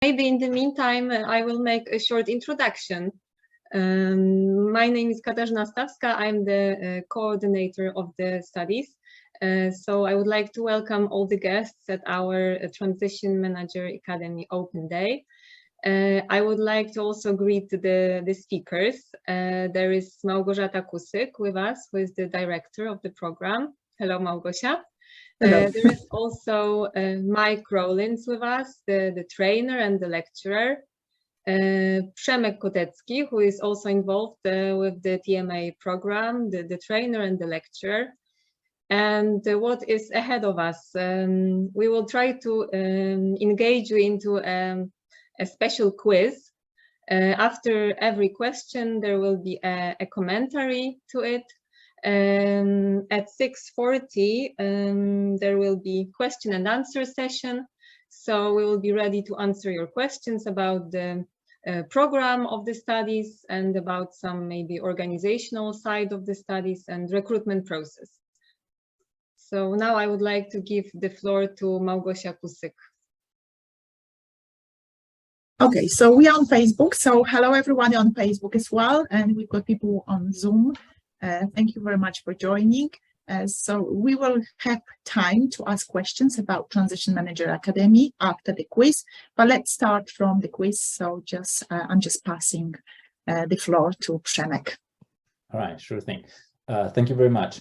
Maybe in the meantime, I will make a short introduction. My name is Katarzyna Stawska. I'm the coordinator of the studies. So I would like to welcome all the guests at our Transition Manager Academy Open Day. I would like to also greet the speakers. There is Małgorzata Kusyk with us, who is the director of the program. Hello, Małgosia. There is also Mike Rollins with us, the trainer and the lecturer. Przemek Kotecki, who is also involved with the TMA program, the trainer and the lecturer. And what is ahead of us? We will try to engage you into a special quiz. After every question, there will be a commentary to it. At 6:40, there will be question and answer session. So we will be ready to answer your questions about the program of the studies and about some maybe organizational side of the studies and recruitment process. So now I would like to give the floor to Małgosia Kusyk. Okay, so we are on Facebook. So hello everyone on Facebook as well. And we've got people on Zoom. Thank you very much for joining. So we will have time to ask questions about Transition Manager Academy after the quiz, but let's start from the quiz. So I'm just passing the floor to Przemek. All right, sure thing. Thank you very much.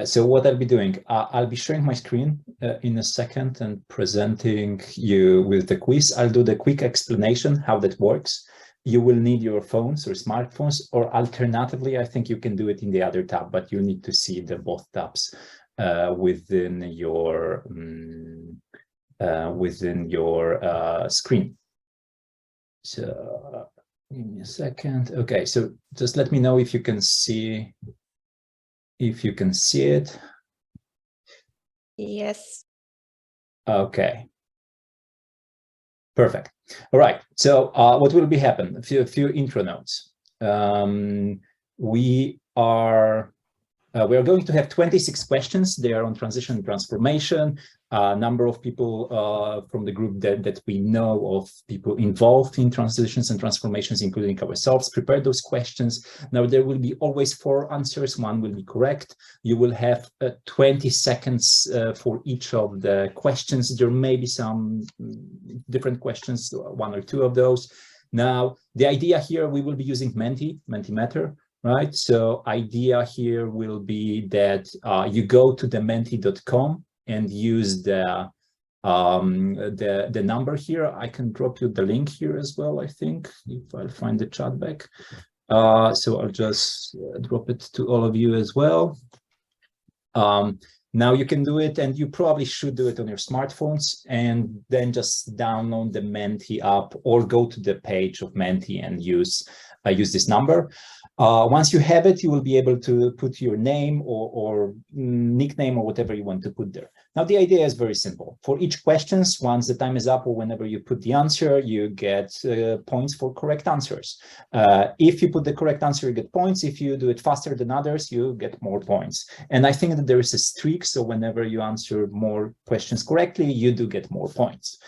So what I'll be doing, I'll be sharing my screen in a second and presenting you with the quiz. I'll do the quick explanation how that works. You will need your phones or smartphones, or alternatively, I think you can do it in the other tab, but you need to see the both tabs within your screen. So give me a second. Okay, so just let me know if you can see it. Yes. Okay. Perfect. All right. So what will be happen? A few intro notes. We are going to have 26 questions. They are on transition and transformation. A number of people from the group that we know of, people involved in transitions and transformations, including ourselves, prepared those questions. Now, there will be always 4 answers. One will be correct. You will have 20 seconds for each of the questions. There may be some different questions, 1 or 2 of those. Now, the idea here, we will be using Mentimeter. Right, so idea here will be that you go to the menti.com and use the number here. I can drop you the link here as well, I think, if I'll find the chat back. So I'll just drop it to all of you as well. Now you can do it, and you probably should do it on your smartphones, and then just download the Menti app or go to the page of Menti and use this number. Once you have it, you will be able to put your name or nickname or whatever you want to put there. Now, the idea is very simple. For each question, once the time is up or whenever you put the answer, you get points for correct answers. If you put the correct answer, you get points. If you do it faster than others, you get more points. And I think that there is a streak, so whenever you answer more questions correctly, you do get more points.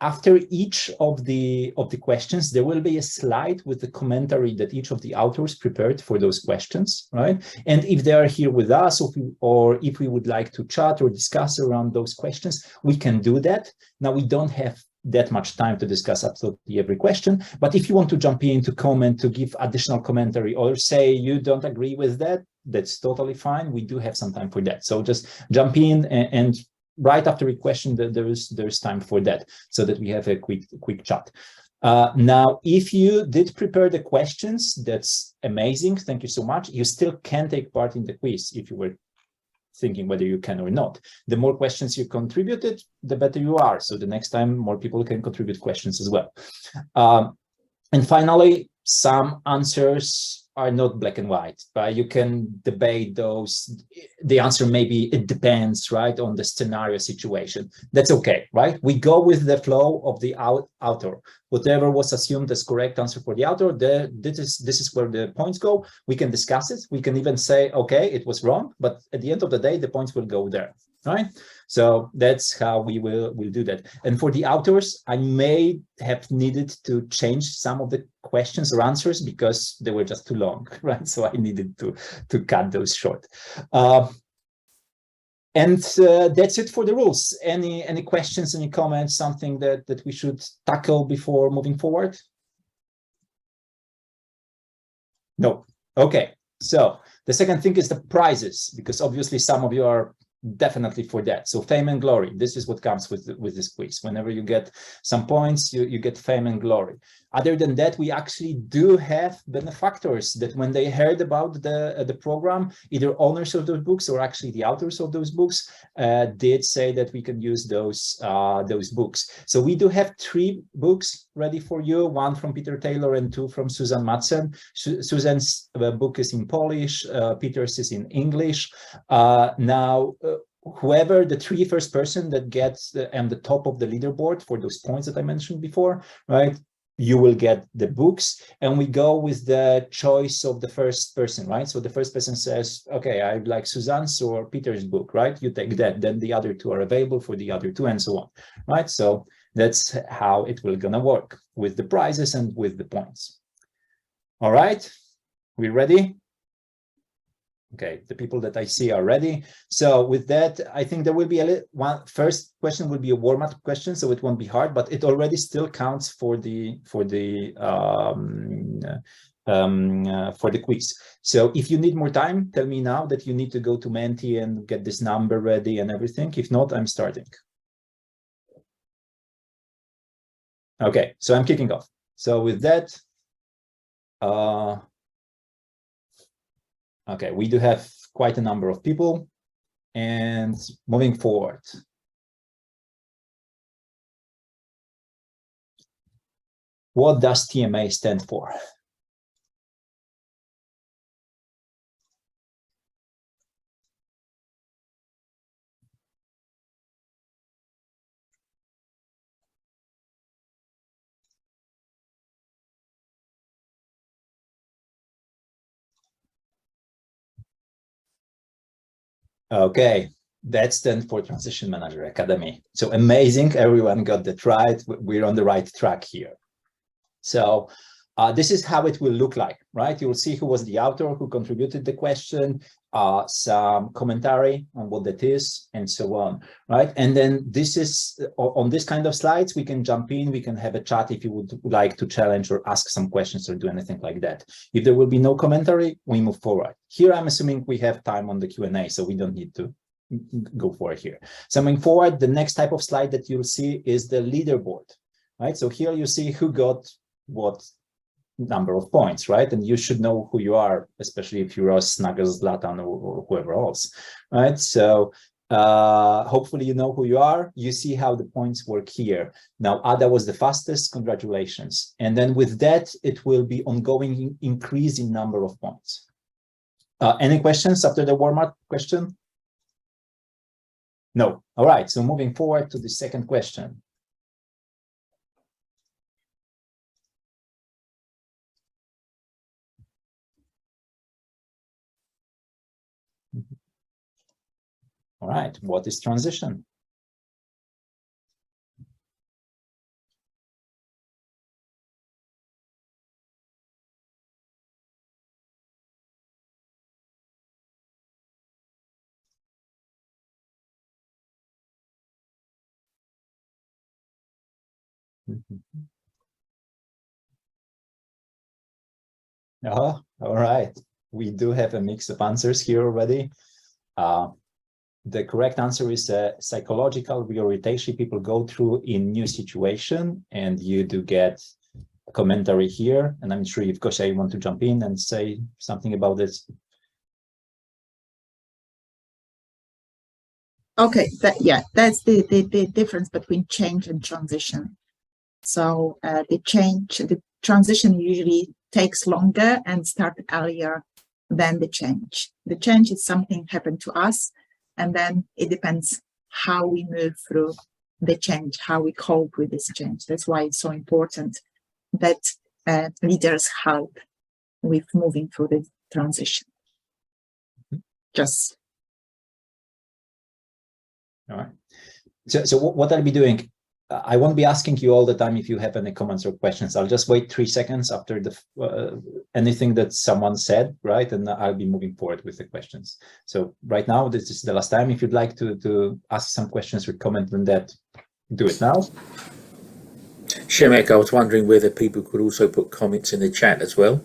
After each of the questions, there will be a slide with the commentary that each of the authors prepared for those questions, right? And if they are here with us, or if we would like to chat or discuss around those questions, we can do that. Now, we don't have that much time to discuss absolutely every question, but if you want to jump in to comment, to give additional commentary, or say you don't agree with that, that's totally fine. We do have some time for that. So just jump in and right after a question, there's time for that, so that we have a quick chat. Now, if you did prepare the questions, that's amazing. Thank you so much. You still can take part in the quiz if you were thinking whether you can or not. The more questions you contributed, the better you are. So the next time, more people can contribute questions as well. And finally, some answers are not black and white, but you can debate those. The answer maybe it depends, right, on the scenario situation. That's okay, right? We go with the flow of the author. Whatever was assumed as correct answer for the author, this is where the points go. We can discuss it. We can even say, okay, it was wrong, but at the end of the day, the points will go there. right? So that's how we'll do that. And for the authors, I may have needed to change some of the questions or answers because they were just too long, right? So I needed to cut those short. And that's it for the rules. Any questions, any comments, something that we should tackle before moving forward? No. Okay. So the second thing is the prizes, because obviously some of you are definitely for that. So fame and glory, this is what comes with this quiz. Whenever you get some points, you get fame and glory. Other than that, we actually do have benefactors that when they heard about the program, either owners of those books or actually the authors of those books did say that we can use those books. So we do have 3 books ready for you, 1 from Peter Taylor and 2 from Susan Madsen. Susan's book is in Polish, Peter's is in English. Now, whoever the 3 first person that gets on the top of the leaderboard for those points that I mentioned before, right? You will get the books, and we go with the choice of the first person, right? So the first person says, okay, I like Suzanne's or Peter's book, right? You take that, then the other 2 are available for the other 2 and so on, right? So that's how it will gonna work with the prizes and with the points. All right, we ready? Okay, the people that I see are ready. So with that, I think there will be one first question will be a warm-up question, so it won't be hard, but it already still counts for the quiz. So if you need more time, tell me now that you need to go to Menti and get this number ready and everything. If not, I'm starting. Okay, so I'm kicking off. So with that, okay, we do have quite a number of people, and moving forward. What does TMA stand for? Okay, that stands for Transition Manager Academy. So amazing, everyone got that right. We're on the right track here. So this is how it will look like, right? You will see who was the author, who contributed the question, some commentary on what that is, and so on, right? And then this is, on this kind of slides, we can jump in, we can have a chat if you would like to challenge or ask some questions or do anything like that. If there will be no commentary, we move forward. Here, I'm assuming we have time on the Q&A, so we don't need to go for it here. So moving forward, the next type of slide that you'll see is the leaderboard, right? So here you see who got what number of points, right? And you should know who you are, especially if you're a Snuggles, Zlatan, or whoever else, right? So hopefully you know who you are. You see how the points work here. Now, Ada was the fastest, congratulations. And then with that, it will be ongoing increase in number of points. Any questions after the warm-up question? No. All right, so moving forward to the second question. All right, what is transition? Oh, all right. We do have a mix of answers here already. The correct answer is psychological reorientation people go through in new situation, and you do get a commentary here. And I'm sure if Gosia, you want to jump in and say something about this. Okay, that's the difference between change and transition. So the transition usually takes longer and start earlier than the change. The change is something happened to us, and then it depends how we move through the change, how we cope with this change. That's why it's so important that leaders help with moving through the transition. Just All right. So what I'll be doing, I won't be asking you all the time if you have any comments or questions. I'll just wait 3 seconds after the anything that someone said, right? And I'll be moving forward with the questions. So right now, this is the last time. If you'd like to ask some questions or comment on that, do it now. Shemek, I was wondering whether people could also put comments in the chat as well.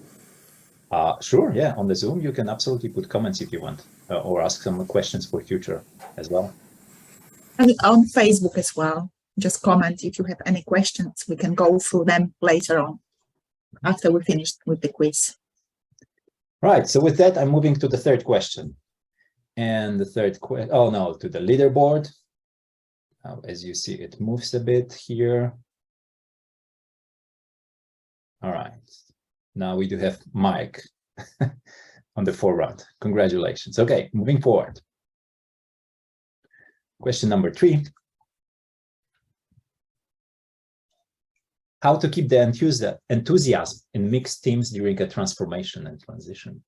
Sure, yeah. On the Zoom, you can absolutely put comments if you want, or ask some questions for future as well. And on Facebook as well. Just comment if you have any questions. We can go through them later on after we finish with the quiz. Right. So with that, I'm moving to the third question. And the third question, oh no, to the leaderboard. As you see, it moves a bit here. All right. Now we do have Mike on the forefront. Congratulations. Okay, moving forward. Question number 3. How to keep the enthusiasm in mixed teams during a transformation and transition?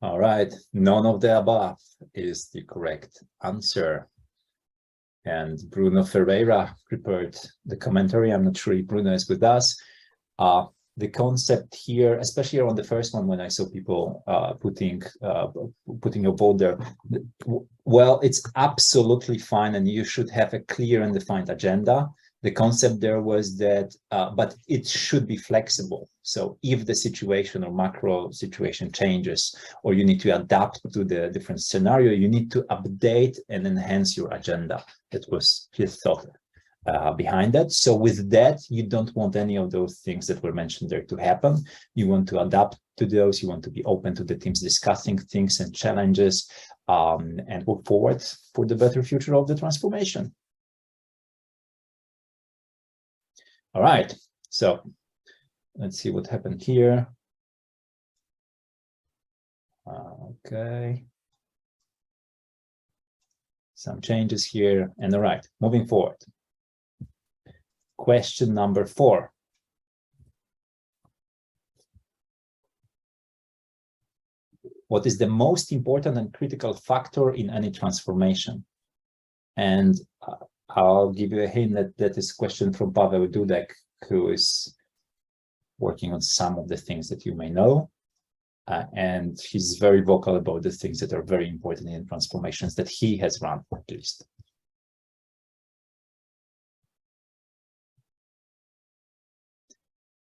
All right, none of the above is the correct answer. And Bruno Ferreira prepared the commentary. I'm not sure if Bruno is with us. The concept here, especially on the first one, when I saw people putting a vote there, well, it's absolutely fine, and you should have a clear and defined agenda. The concept there was that, but it should be flexible. So if the situation or macro situation changes, or you need to adapt to the different scenario, you need to update and enhance your agenda. That was his thought behind that. So with that, you don't want any of those things that were mentioned there to happen. You want to adapt to those. You want to be open to the teams discussing things and challenges, and work forward for the better future of the transformation. All right, so let's see what happened here. Okay. Some changes here, and all right, moving forward. Question number 4. What is the most important and critical factor in any transformation? And I'll give you a hint that is a question from Paweł Dudek, who is working on some of the things that you may know. And he's very vocal about the things that are very important in transformations that he has run, at least.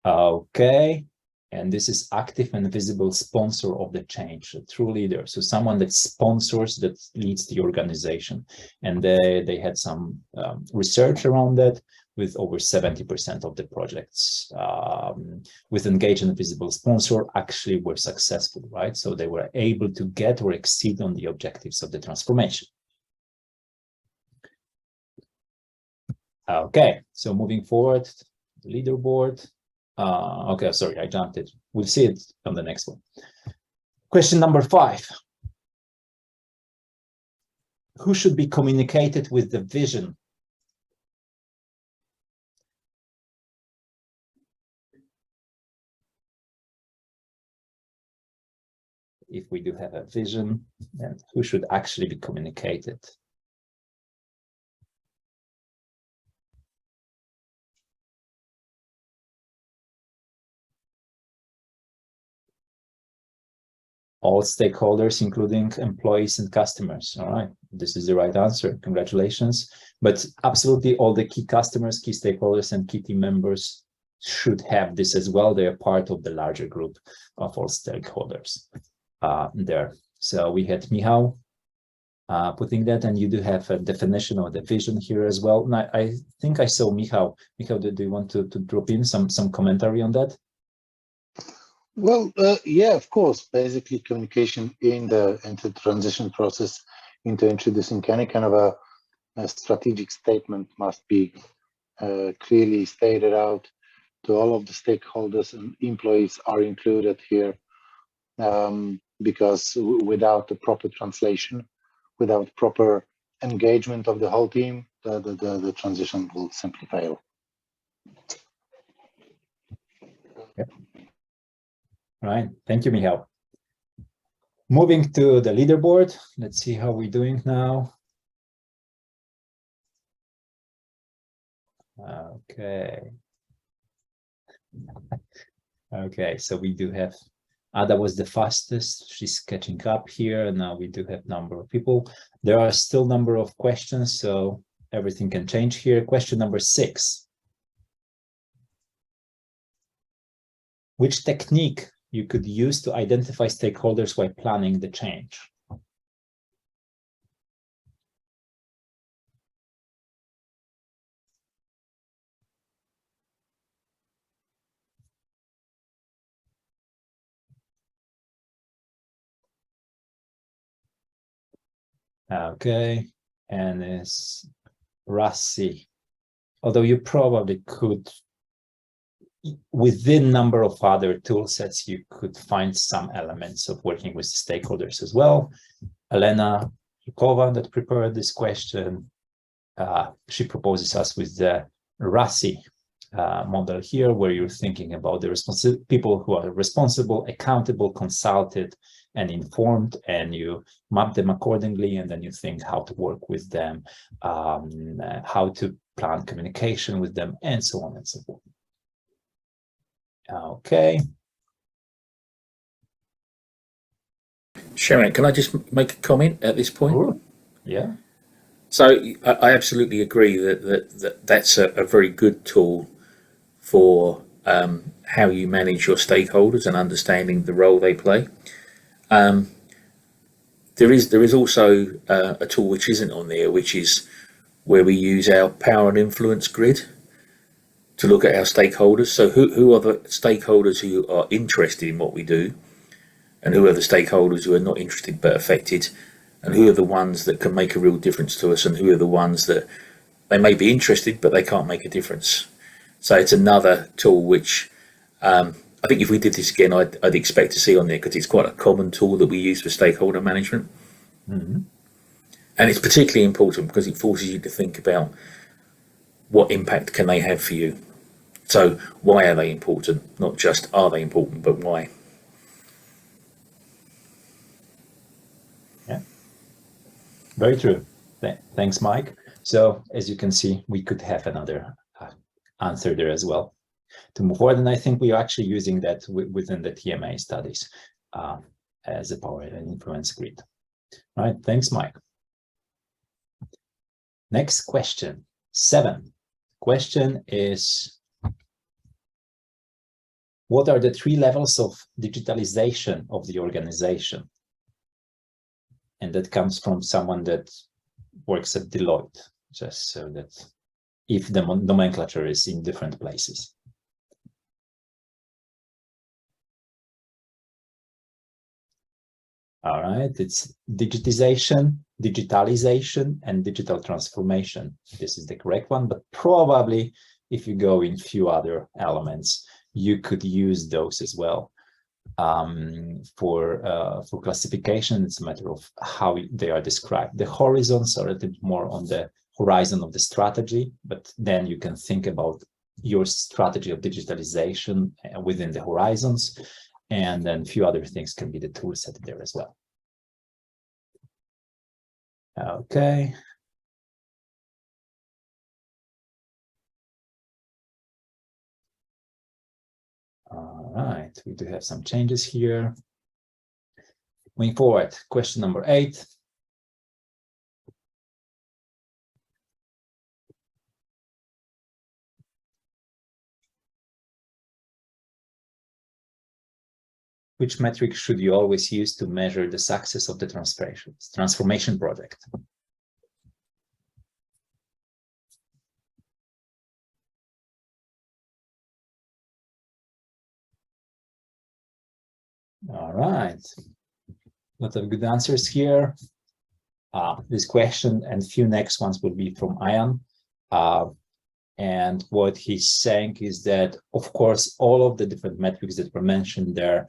Okay, and this is active and visible sponsor of the change, a true leader. So someone that sponsors, that leads the organization. And they had some research around that, with over 70% of the projects with engaged and visible sponsor actually were successful, right? So they were able to get or exceed on the objectives of the transformation. Okay, so moving forward, the leaderboard. Okay, sorry, I jumped it. We'll see it on the next one. Question number 5. Who should be communicated with the vision? If we do have a vision, then who should actually be communicated? All stakeholders, including employees and customers. All right, this is the right answer. Congratulations. But absolutely all the key customers, key stakeholders, and key team members should have this as well. They are part of the larger group of all stakeholders there. So we had Michał putting that, and you do have a definition of the vision here as well. And I think I saw Michał. Michał, do you want to drop in some commentary on that? Well, yeah, of course. Basically, communication into the transition process, into introducing any kind of a strategic statement must be clearly stated out to all of the stakeholders, and employees are included here. because without the proper translation, without proper engagement of the whole team, the transition will simply fail. Yep. All right, thank you, Michał. Moving to the leaderboard, let's see how we're doing now. Okay. Okay, so we do have, Ada was the fastest, she's catching up here, and now we do have number of people. There are still number of questions, so everything can change here. Question number 6. Which technique you could use to identify stakeholders while planning the change? Okay, and it's Rassi. Although you probably could, within number of other tool sets, you could find some elements of working with stakeholders as well. Elena Yukova, that prepared this question, she proposes us with the Rassi model here, where you're thinking about the people who are responsible, accountable, consulted, and informed, and you map them accordingly, and then you think how to work with them, how to plan communication with them, and so on and so forth. Okay. Sharon, can I just make a comment at this point? Sure. Yeah. So I absolutely agree that's a very good tool for how you manage your stakeholders and understanding the role they play. There is also a tool which isn't on there, which is where we use our power and influence grid to look at our stakeholders. So who are the stakeholders who are interested in what we do, and who are the stakeholders who are not interested but affected, and who are the ones that can make a real difference to us, and who are the ones that they may be interested but they can't make a difference. So it's another tool which I think if we did this again, I'd expect to see on there, because it's quite a common tool that we use for stakeholder management. Mm-hmm. And it's particularly important because it forces you to think about what impact can they have for you. So why are they important? Not just are they important, but why? Yeah, very true. Thanks, Mike. So as you can see, we could have another answer there as well to move forward. And I think we are actually using that within the TMA studies as a power and influence grid. All right, thanks, Mike. Next question, 7. Question is, what are the 3 levels of digitalization of the organization? And that comes from someone that works at Deloitte, just so that if the nomenclature is in different places. All right, it's digitization, digitalization, and digital transformation. This is the correct one, but probably if you go in few other elements, you could use those as well. For classification, it's a matter of how they are described. The horizons are a little bit more on the horizon of the strategy, but then you can think about your strategy of digitalization within the horizons, and then a few other things can be the tool set there as well. Okay. All right, we do have some changes here. Moving forward, question number 8. Which metric should you always use to measure the success of the transformation project? All right, lot of good answers here. This question and few next ones will be from Ian. And what he's saying is that, of course, all of the different metrics that were mentioned there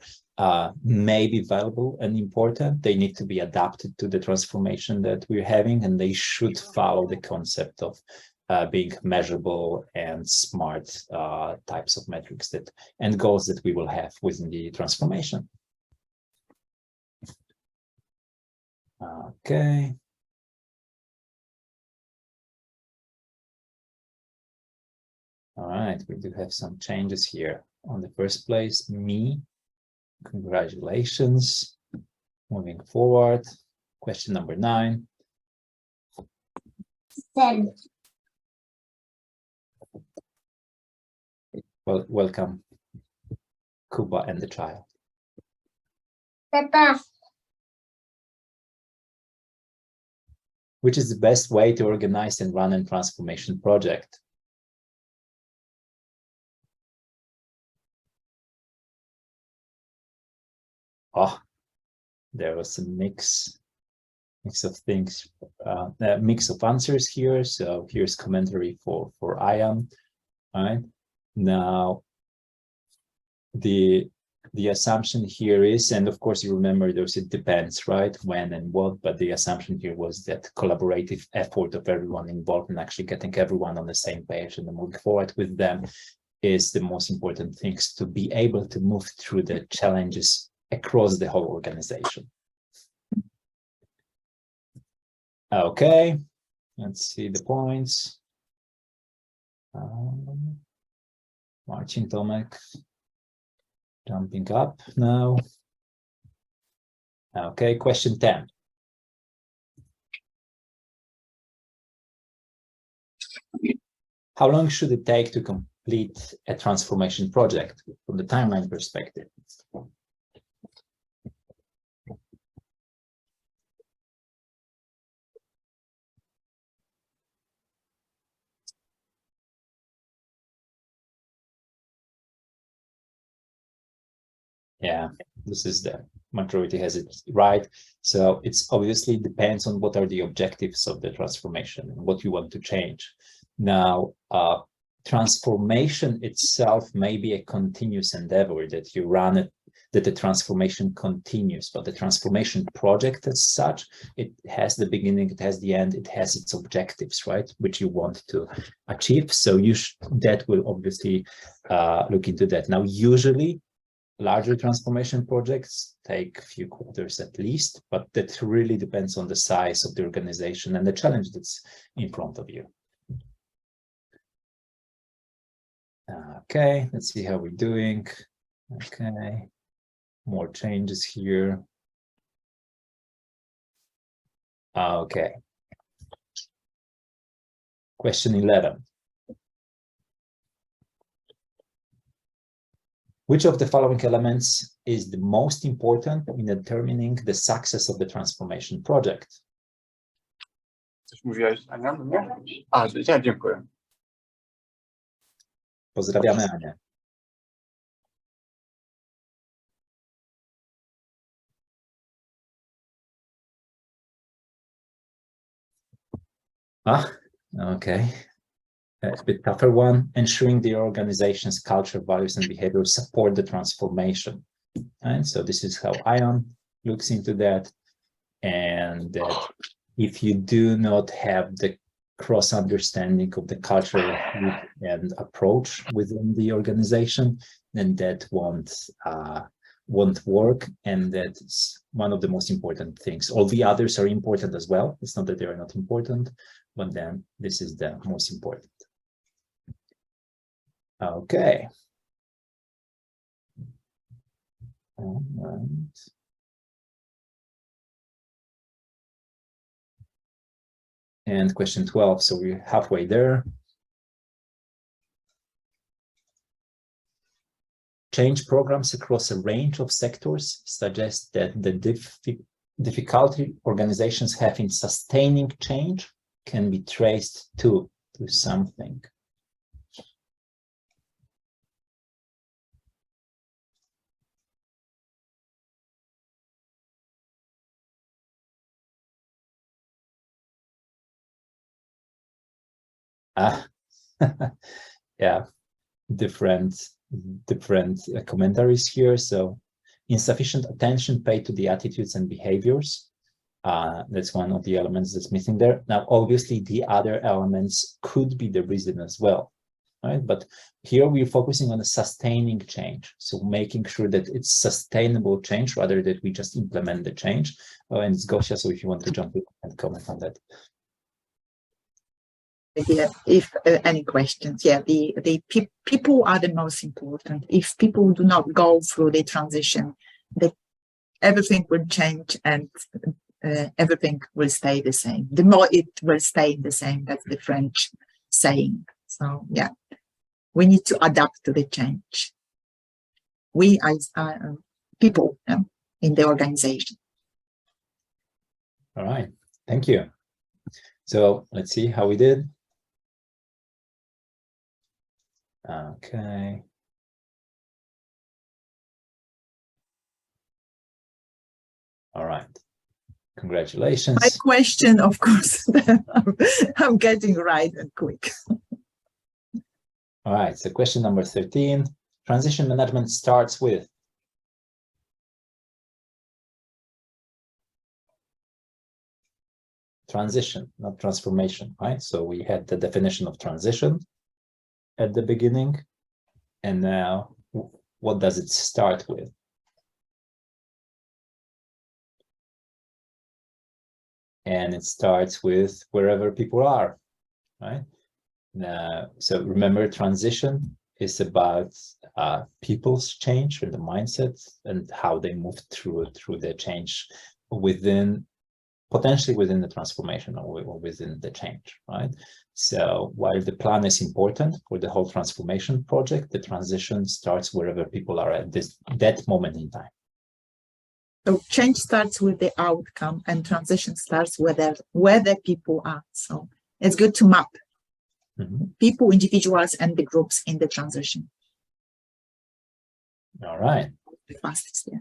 may be valuable and important. They need to be adapted to the transformation that we're having, and they should follow the concept of being measurable and smart types of metrics and goals that we will have within the transformation. Okay. All right, we do have some changes here. On the first place, me, congratulations. Moving forward, question number 9. Well, welcome, Kuba and the child. Papa. Which is the best way to organize and run a transformation project? Oh, there was a mix of things, a mix of answers here. So here's commentary for Ian. All right. Now, the assumption here is, and of course you remember it depends, right, when and what, but the assumption here was that collaborative effort of everyone involved in actually getting everyone on the same page and moving forward with them is the most important things to be able to move through the challenges across the whole organization. Okay, let's see the points. Marcin Tomek jumping up now. Okay, question 10. How long should it take to complete a transformation project from the timeline perspective? Yeah, this is the majority has it right. So it's obviously depends on what are the objectives of the transformation and what you want to change. Now, transformation itself may be a continuous endeavor that you run it, that the transformation continues, but the transformation project as such, it has the beginning, it has the end, it has its objectives, right, which you want to achieve. So that will obviously look into that. Now, usually, larger transformation projects take a few quarters at least, but that really depends on the size of the organization and the challenge that's in front of you. Okay, let's see how we're doing. Okay, more changes here. Okay. Question 11. Which of the following elements is the most important in determining the success of the transformation project? Coś mówiłaś, Ania? A, ja dziękuję. Pozdrawiamy Anię. Okay. A bit tougher one. Ensuring the organization's culture, values, and behavior support the transformation. And so this is how Ion looks into that. And that if you do not have the cross understanding of the cultural and approach within the organization, then that won't work. And that's one of the most important things. All the others are important as well. It's not that they are not important, but then this is the most important. Okay. All right. And question 12, so we're halfway there. Change programs across a range of sectors suggest that the difficulty organizations have in sustaining change can be traced to something. Yeah, different commentaries here. So insufficient attention paid to the attitudes and behaviors. That's one of the elements that's missing there. Now, obviously, the other elements could be the reason as well, right? But here we're focusing on a sustaining change. So making sure that it's sustainable change rather than we just implement the change. And it's Gosia, so if you want to jump in and comment on that. Yeah, if any questions, yeah, the people are the most important. If people do not go through the transition, everything will change and everything will stay the same. The more it will stay the same, that's the French saying. So yeah, we need to adapt to the change. We as people in the organization. All right, thank you. So let's see how we did. Okay. All right. Congratulations. My question, of course, I'm getting right and quick. All right. So question number 13, transition management starts with. Transition, not transformation, right? So we had the definition of transition at the beginning. And now what does it start with? And it starts with wherever people are, right? So remember, transition is about people's change or the mindset and how they move through the change potentially within the transformation or within the change, right? So while the plan is important for the whole transformation project, the transition starts wherever people are at that moment in time. So change starts with the outcome and transition starts where the people are. So it's good to map people, individuals, and the groups in the transition. All right. The fastest, yeah.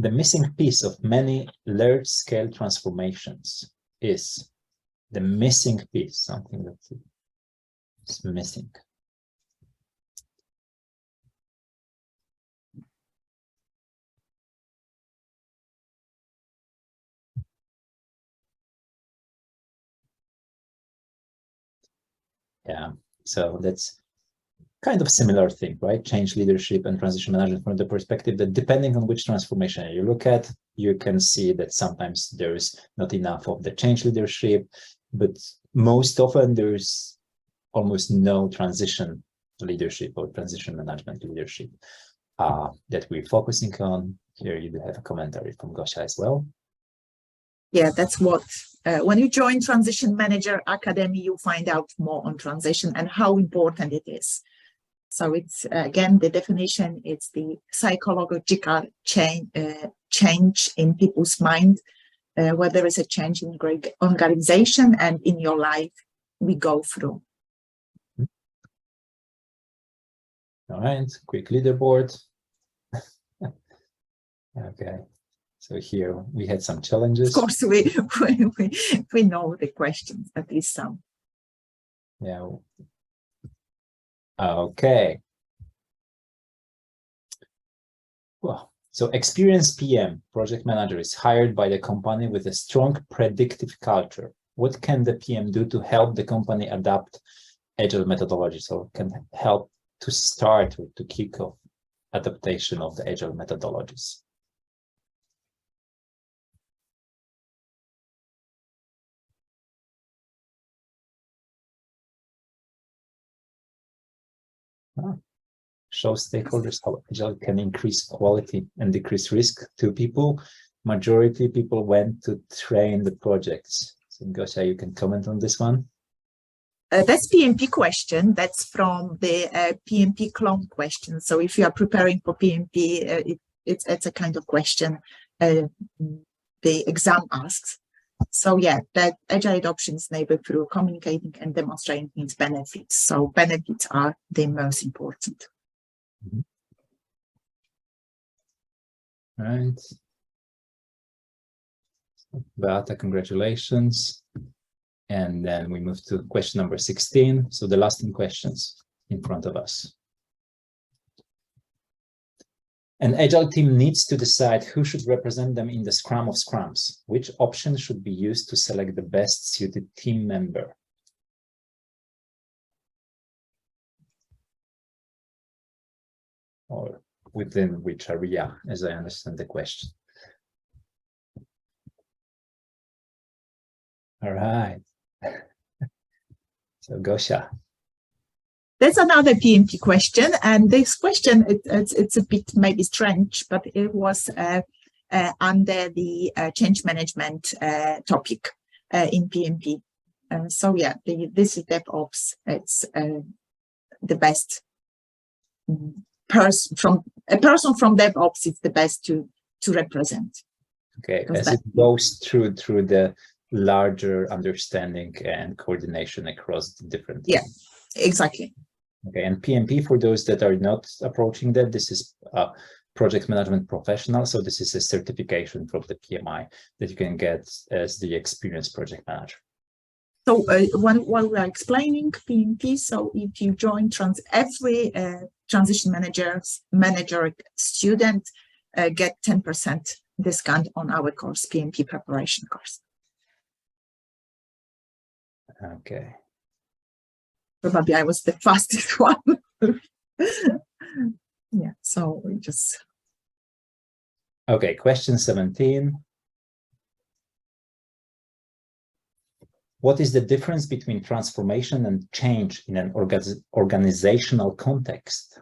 The missing piece of many large-scale transformations is the missing piece, something that is missing. Yeah, so that's kind of similar thing, right? Change leadership and transition management from the perspective that depending on which transformation you look at, you can see that sometimes there is not enough of the change leadership, but most often there's almost no transition leadership or transition management leadership that we're focusing on. Here you do have a commentary from Gosia as well. Yeah, that's what, when you join Transition Manager Academy, you find out more on transition and how important it is. So it's, again, the definition, it's the psychological change in people's mind, where there is a change in organization and in your life we go through. All right, quick leaderboard. Okay, so here we had some challenges. Of course, we know the questions, at least some. Yeah. Okay. Well, so experienced PM, project manager, is hired by the company with a strong predictive culture. What can the PM do to help the company adapt agile methodologies, or can help to start or to kick off adaptation of the agile methodologies? Show stakeholders how agile can increase quality and decrease risk to people. Majority people went to train the projects. So Gosia, you can comment on this one. That's PMP question. That's from the PMP clone question. So if you are preparing for PMP, it's a kind of question the exam asks. So yeah, that agile adoption is enabled through communicating and demonstrating its benefits. So benefits are the most important. Right. Beata, congratulations. And then we move to question number 16. So the last 10 questions in front of us. An agile team needs to decide who should represent them in the scrum of scrums. Which option should be used to select the best suited team member? Or within which area, as I understand the question. All right. So Gosia. That's another PMP question, and this question it's a bit maybe strange, but it was under the change management topic in PMP. So yeah, this is DevOps. It's the best person from DevOps is the best to represent. Okay, as it goes through the larger understanding and coordination across the different teams. Yeah, exactly. Okay, and PMP, for those that are not approaching that, this is a project management professional. So this is a certification from the PMI that you can get as the experienced project manager. So while we are explaining PMP, so if you join every transition manager student get 10% discount on our course, PMP preparation course. Okay. Probably I was the fastest one. Yeah, so we just. Okay, question 17. What is the difference between transformation and change in an organizational context?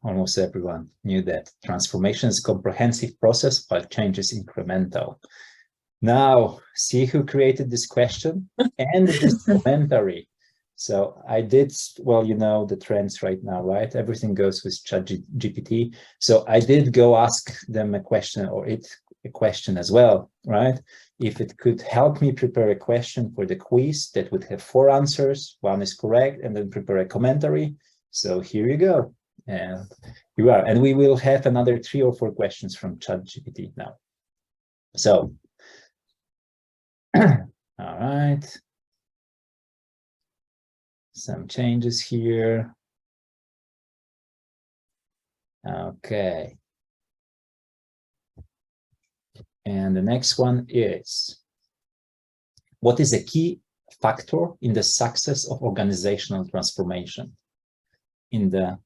Almost everyone knew that. Transformation is a comprehensive process, while change is incremental. Now, see who created this question and this commentary. So I did, well, you know the trends right now, right? Everything goes with ChatGPT. So I did go ask them a question, or a question as well, right? If it could help me prepare a question for the quiz that would have 4 answers, 1 is correct, and then prepare a commentary. So here you go. And you are, and we will have another 3 or 4 questions from ChatGPT now. So, all right. Some changes here. Okay. And the next one is, what is a key factor in the success of organizational transformation in the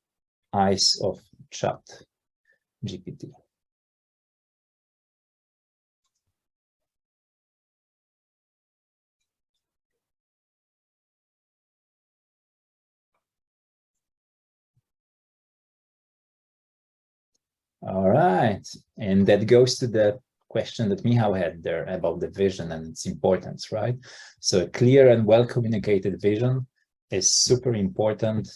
eyes of ChatGPT? All right, and that goes to the question that Michał had there about the vision and its importance, right? So a clear and well-communicated vision is super important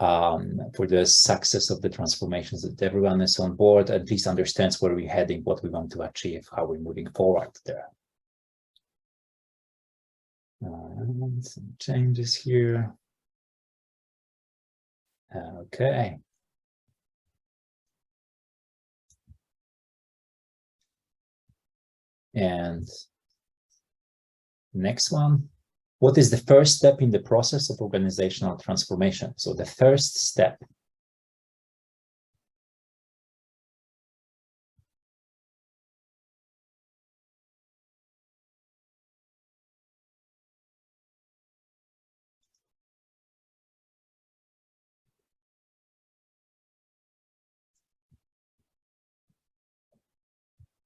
for the success of the transformations, that everyone is on board, at least understands where we're heading, what we want to achieve, how we're moving forward there. Some changes here. Okay. And next one, what is the first step in the process of organizational transformation? So the first step.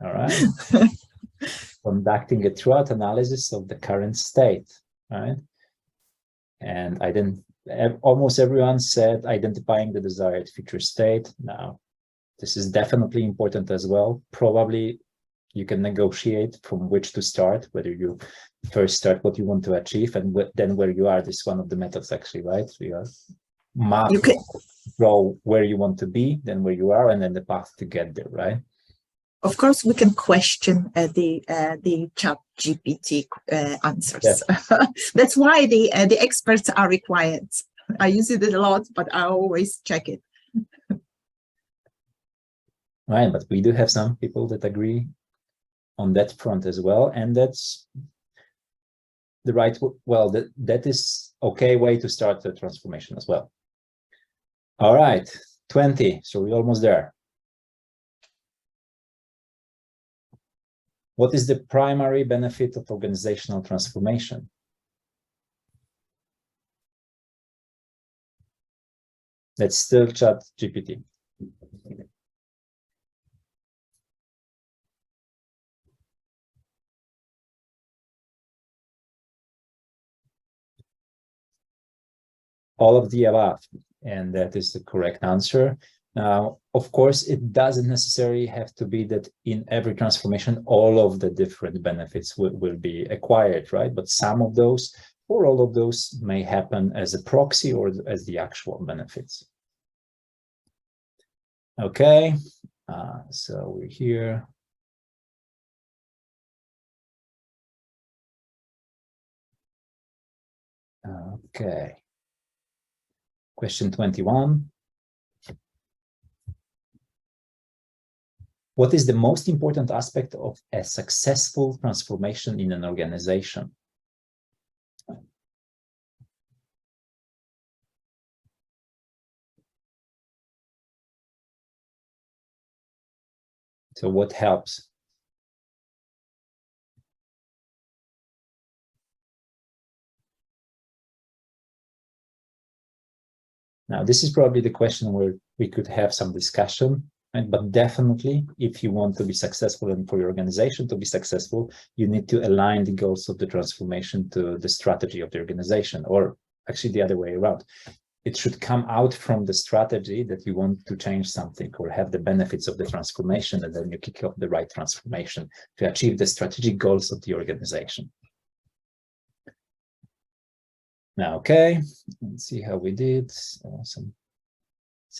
All right. Conducting a throughout analysis of the current state, right? And almost everyone said identifying the desired future state. Now, this is definitely important as well. Probably you can negotiate from which to start, whether you first start what you want to achieve and then where you are. This is one of the methods actually, right? So you are map, draw where you want to be, then where you are, and then the path to get there, right? Of course, we can question the GPT answers. Yes. That's why the experts are required. I use it a lot, but I always check it. Right, but we do have some people that agree on that front as well, and that's the right, well, that is okay way to start the transformation as well. All right, 20, so we're almost there. What is the primary benefit of organizational transformation? Let's still chat GPT. All of the above, and that is the correct answer. Now, of course, it doesn't necessarily have to be that in every transformation, all of the different benefits will be acquired, right? But some of those, or all of those, may happen as a proxy or as the actual benefits. Okay, so we're here. Okay. Question 21. What is the most important aspect of a successful transformation in an organization? So what helps? Now, this is probably the question where we could have some discussion, right? But definitely, if you want to be successful and for your organization to be successful, you need to align the goals of the transformation to the strategy of the organization, or actually the other way around. It should come out from the strategy that you want to change something or have the benefits of the transformation, and then you kick off the right transformation to achieve the strategic goals of the organization. Now, okay, let's see how we did. Some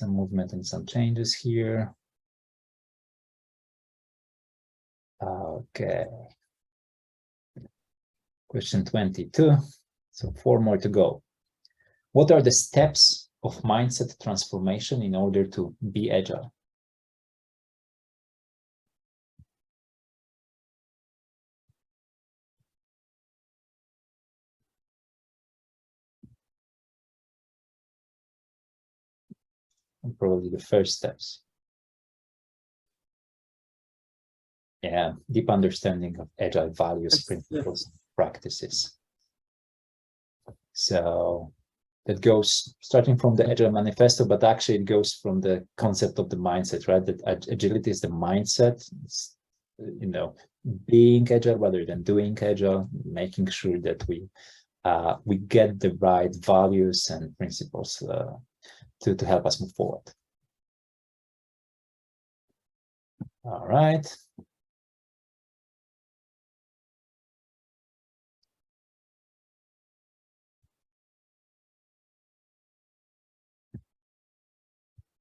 movement and some changes here. Okay. Question 22. So 4 more to go. What are the steps of mindset transformation in order to be agile? And probably the first steps. Yeah, deep understanding of agile values, principles, practices. So that goes starting from the Agile Manifesto, but actually it goes from the concept of the mindset, right? That agility is the mindset. It's, you know, being agile rather than doing agile, making sure that we get the right values and principles to help us move forward. All right.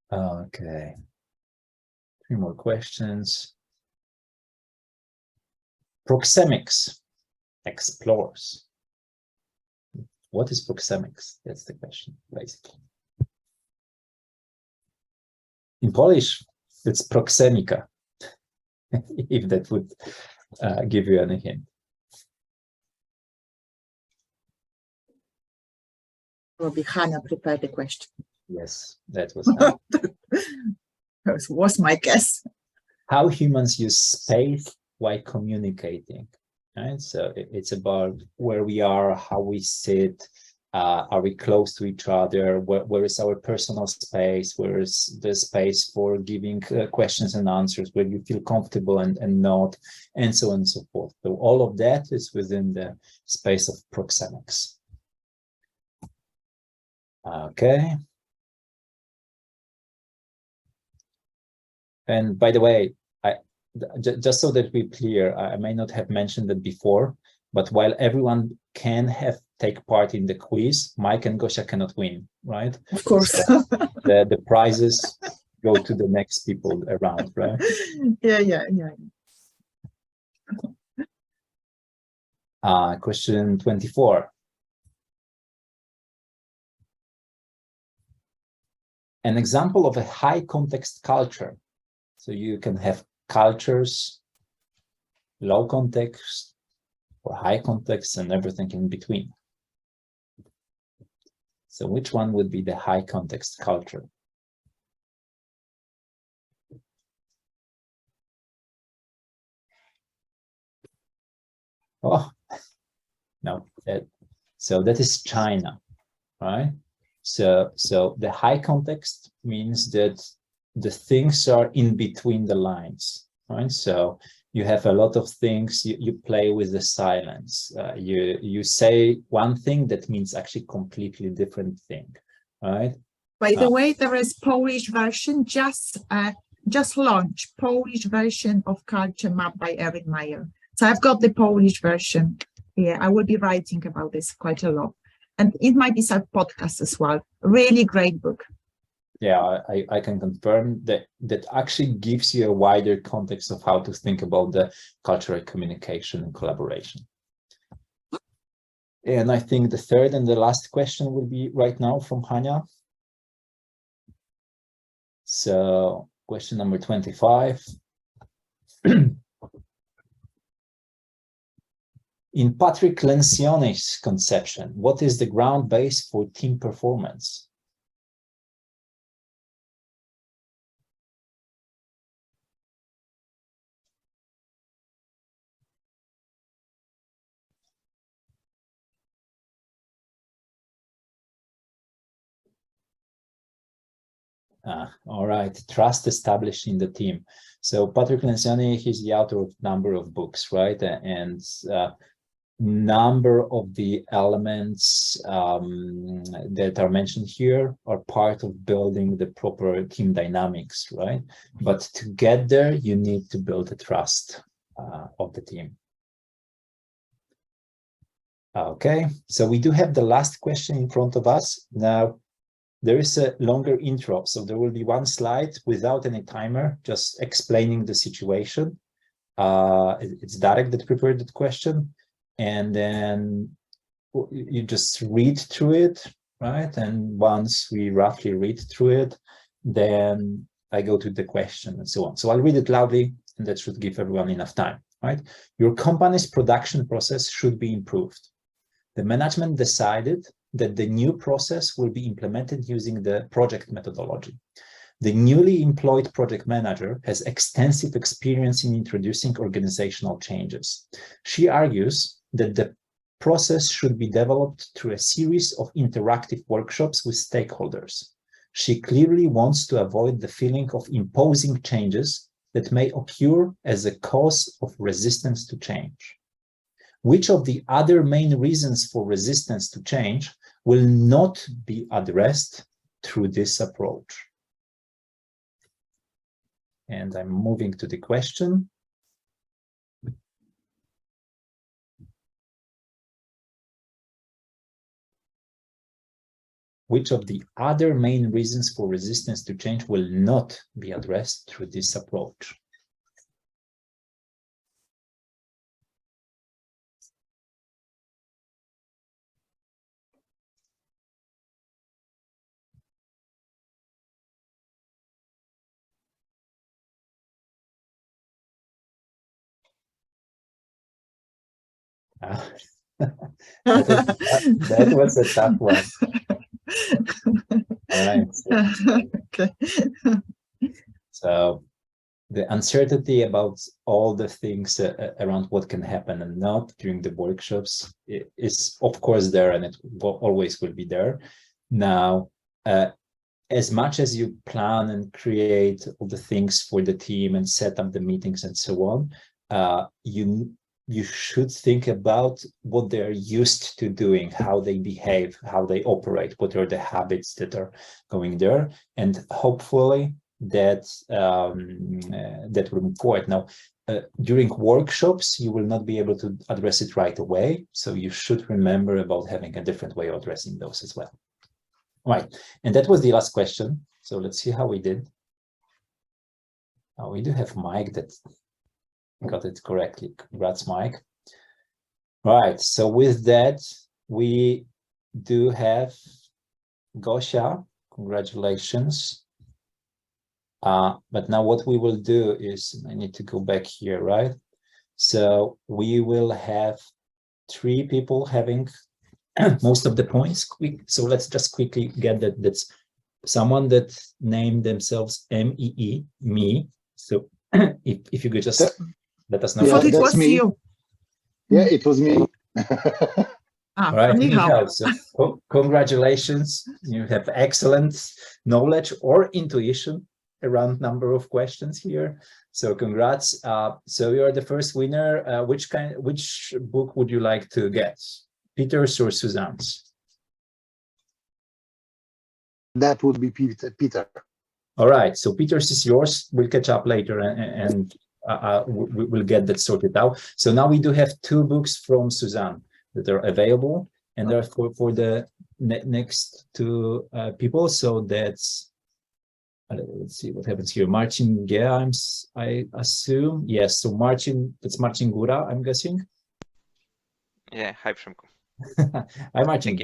Okay. 3 more questions. Proxemics explores. What is proxemics? That's the question, basically. In Polish, it's proxemika, if that would give you any hint. Probably Hannah prepared the question. Yes, that was Hannah. That was my guess. How humans use space while communicating, right? So it's about where we are, how we sit, are we close to each other, where is our personal space, where is the space for giving questions and answers, where you feel comfortable and not, and so on and so forth. So all of that is within the space of proxemics. Okay. And by the way, just so that we're clear, I may not have mentioned it before, but while everyone can take part in the quiz, Mike and Gosia cannot win, right? Of course. So the prizes go to the next people around, right? Yeah. Question 24. An example of a high context culture. So you can have cultures, low context, or high context, and everything in between. So which one would be the high context culture? Oh, no, so that is China, right? So the high context means that the things are in between the lines, right? So you have a lot of things, you play with the silence. You say one thing that means actually completely different thing, right? By the way, there is Polish version, just launched, Polish version of Culture Map by Erin Meyer. So I've got the Polish version. Yeah, I will be writing about this quite a lot. And it might be some podcast as well. Really great book. Yeah, I can confirm that actually gives you a wider context of how to think about the cultural communication and collaboration. And I think the third and the last question will be right now from Hania. So question number 25. In Patrick Lencioni's conception, what is the ground base for team performance? All right, trust established in the team. So Patrick Lencioni, he's the author of a number of books, right? And number of the elements that are mentioned here are part of building the proper team dynamics, right? But to get there, you need to build the trust of the team. Okay, so we do have the last question in front of us. Now, there is a longer intro, so there will be one slide without any timer, just explaining the situation. It's Darek that prepared that question. And then you just read through it, right? And once we roughly read through it, then I go to the question and so on. So I'll read it loudly, and that should give everyone enough time, right? Your company's production process should be improved. The management decided that the new process will be implemented using the project methodology. The newly employed project manager has extensive experience in introducing organizational changes. She argues that the process should be developed through a series of interactive workshops with stakeholders. She clearly wants to avoid the feeling of imposing changes that may occur as a cause of resistance to change. Which of the other main reasons for resistance to change will not be addressed through this approach? And I'm moving to the question. Which of the other main reasons for resistance to change will not be addressed through this approach? That was a tough one. All right. Okay. So the uncertainty about all the things around what can happen and not during the workshops is of course there, and it always will be there. Now, as much as you plan and create all the things for the team and set up the meetings and so on, you should think about what they're used to doing, how they behave, how they operate, what are the habits that are going there, and hopefully that that will move forward. Now, during workshops, you will not be able to address it right away, so you should remember about having a different way of addressing those as well. All right, and that was the last question. So let's see how we did. We do have Mike that got it correctly. Congrats, Mike. Right. So with that, we do have Gosia. Congratulations. But now what we will do is, I need to go back here, right? So we will have 3 people having most of the points. So let's just quickly get that. That's someone that named themselves MEE, me. So if you could just let us know. I thought it that's was me. you. Yeah, it was me. All right, anyhow. anyhow, so congratulations. You have excellent knowledge or intuition around number of questions here. So congrats. So you are the first winner. Which book would you like to get? Peter's or Suzanne's? That would be Peter. All right, so Peter's is yours. We'll catch up later and we'll get that sorted out. So now we do have 2 books from Suzanne that are available, and they're for the next 2 people. So that's, let's see what happens here. Marcin G, I assume. Yes, so Marcin, that's Marcin Góra, I'm guessing. Yeah, hi, Przemku. Hi, Marcin.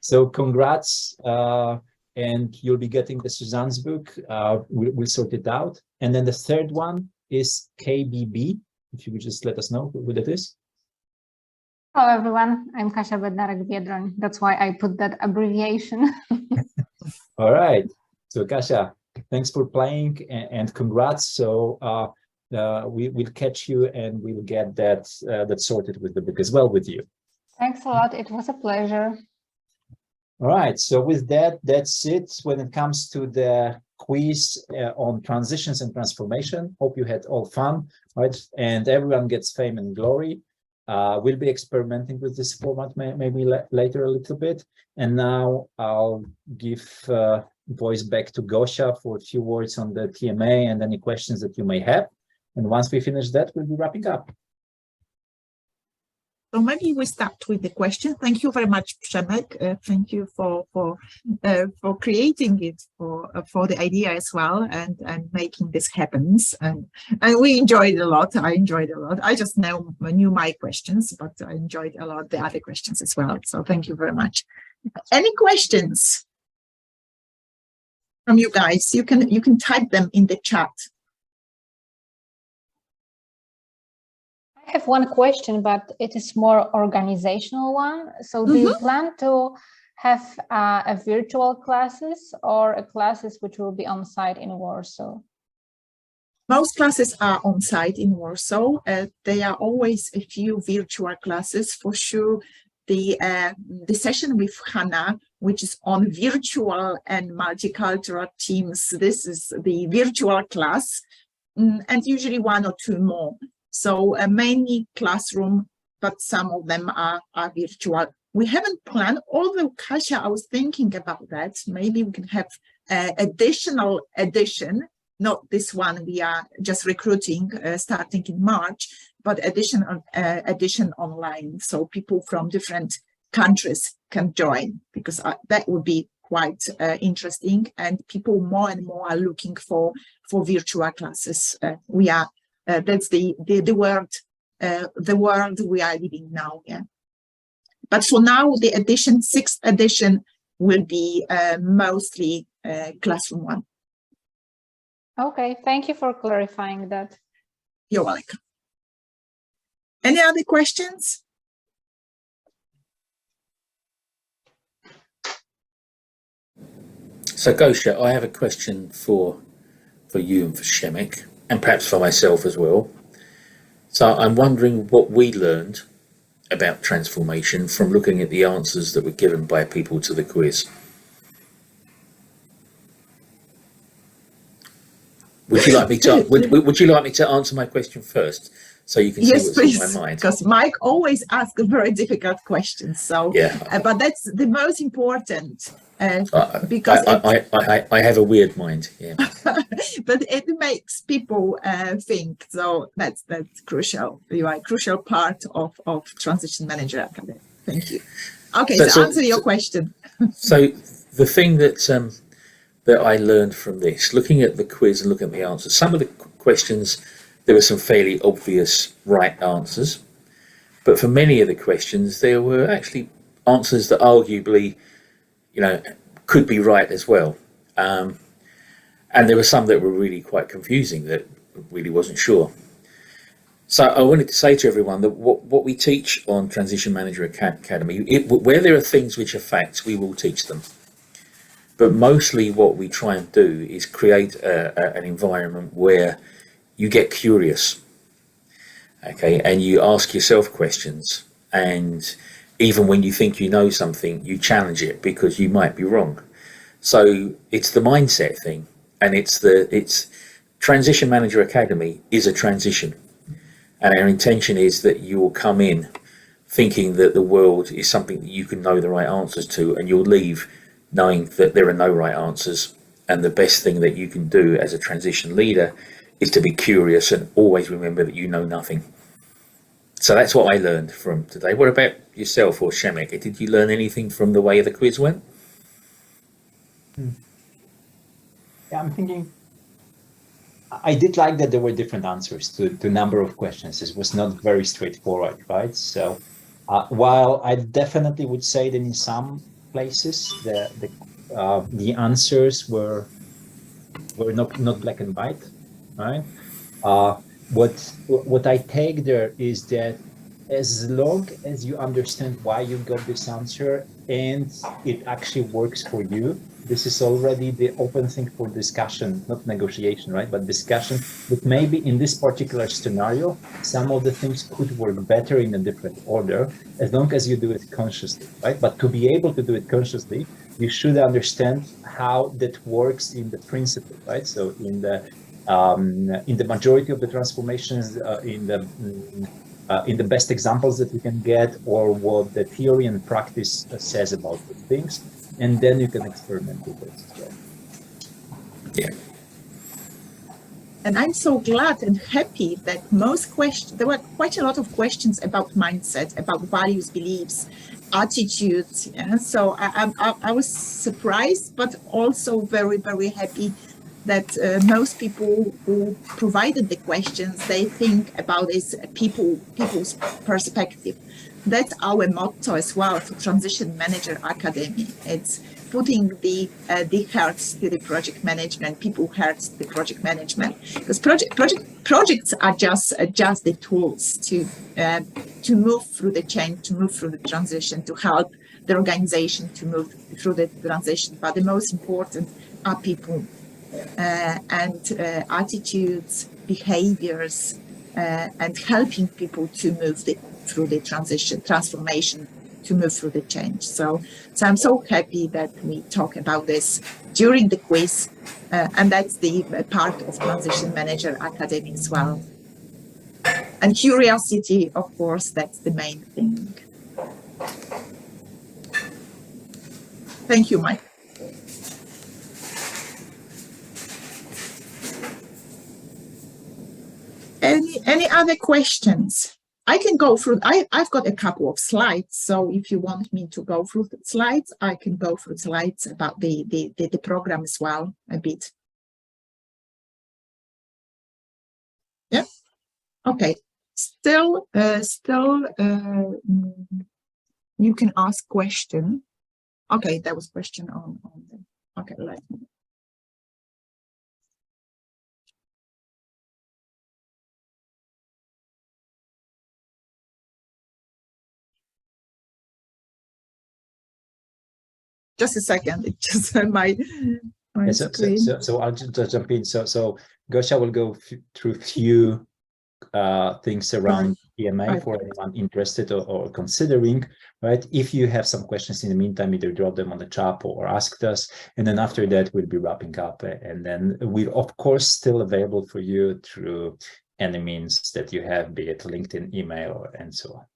So congrats, and you'll be getting the Suzanne's book. We'll sort it out. And then the third one is KBB. If you would just let us know who that is. Hello, everyone. I'm Kasia Bednarek-Biedroń. That's why I put that abbreviation. All right. So Kasia, thanks for playing and congrats. So we'll catch you and we'll get that sorted with the book as well with you. Thanks a lot. It was a pleasure. All right. So with that, that's it when it comes to the quiz on transitions and transformation. Hope you had all fun, right? And everyone gets fame and glory. We'll be experimenting with this format maybe later a little bit. And now I'll give voice back to Gosia for a few words on the TMA and any questions that you may have. And once we finish that, we'll be wrapping up. So maybe we start with the question. Thank you very much, Przemek. Thank you for creating it, for the idea as well, and making this happen. And we enjoyed a lot. I enjoyed a lot. I just knew my questions, but I enjoyed a lot the other questions as well. So thank you very much. Any questions from you guys? You can type them in the chat. I have one question, but it is more organizational one. So do you plan to have a virtual classes or a classes which will be on site in Warsaw? Most classes are on site in Warsaw. There are always a few virtual classes for sure. The session with Hannah, which is on virtual and multicultural teams, this is the virtual class, and usually 1 or 2 more. So mainly classroom, but some of them are virtual. We haven't planned, although Kasia, I was thinking about that. Maybe we can have additional edition, not this one we are just recruiting starting in March, but edition online. So people from different countries can join, because that would be quite interesting. And people more and more are looking for virtual classes. We are. That's the world we are living now. Yeah, but for now, the 6th edition will be mostly classroom one. Okay, thank you for clarifying that. You're welcome. Any other questions? So Gosia, I have a question for you and for Przemek, and perhaps for myself as well. So I'm wondering what we learned about transformation from looking at the answers that were given by people to the quiz. Would you like me to would you like me to answer my question first, so you can see what's in my mind? Because Mike always asks very difficult questions. So yeah, but that's the most important. Because I have a weird mind, yeah. But it makes people think. So that's crucial. You are a crucial part of Transition Manager Academy. Thank you. Okay, so answer your question. So the thing that I learned from this, looking at the quiz and looking at the answers, some of the questions, there were some fairly obvious right answers. But for many of the questions, there were actually answers that arguably, could be right as well. And there were some that were really quite confusing that really wasn't sure. So I wanted to say to everyone that what we teach on Transition Manager Academy, where there are things which are facts, we will teach them. But mostly what we try and do is create an environment where you get curious, okay, and you ask yourself questions. And even when you think you know something, you challenge it because you might be wrong. So it's the mindset thing, and it's Transition Manager Academy is a transition. And our intention is that you will come in thinking that the world is something that you can know the right answers to, and you'll leave knowing that there are no right answers. And the best thing that you can do as a transition leader is to be curious and always remember that you know nothing. So that's what I learned from today. What about yourself or Shemek? Did you learn anything from the way the quiz went? Yeah, I'm thinking I did like that there were different answers to a number of questions. It was not very straightforward, right? So while I definitely would say that in some places the answers were not black and white, right? What I take there is that as long as you understand why you got this answer and it actually works for you, this is already the open thing for discussion, not negotiation, right? But discussion. But maybe in this particular scenario, some of the things could work better in a different order, as long as you do it consciously, right? But to be able to do it consciously, you should understand how that works in the principle, right? So in the majority of the transformations, in the best examples that you can get, or what the theory and practice says about the things. And then you can experiment with it as well. Yeah. And I'm so glad and happy that there were quite a lot of questions about mindset, about values, beliefs, attitudes. Yeah? So I was surprised, but also very, very happy that most people who provided the questions, they think about this people's perspective. That's our motto as well for Transition Manager Academy. It's putting the hearts to the project management, people hearts to the project management, because projects are just the tools to move through the change, to move through the transition, to help the organization to move through the transition. But the most important are people and attitudes, behaviors, and helping people to move through the transformation, to move through the change. So I'm so happy that we talk about this during the quiz, and that's the part of Transition Manager Academy as well. And curiosity, of course, that's the main thing. Thank you, Mike. Any other questions? I can go through. I've got a couple of slides, so if you want me to go through the slides, I can go through slides about the program as well a bit. Yeah. Okay. Still, you can ask question. Okay, there was question on the. Okay, let me. Just a second, it's just my screen. So I'll just jump in. So Gosha will go through few things around PMA for anyone interested or considering, right? If you have some questions in the meantime, either drop them on the chat or ask us. And then after that, we'll be wrapping up. And then we're, of course, still available for you through any means that you have, be it LinkedIn, email, and so on.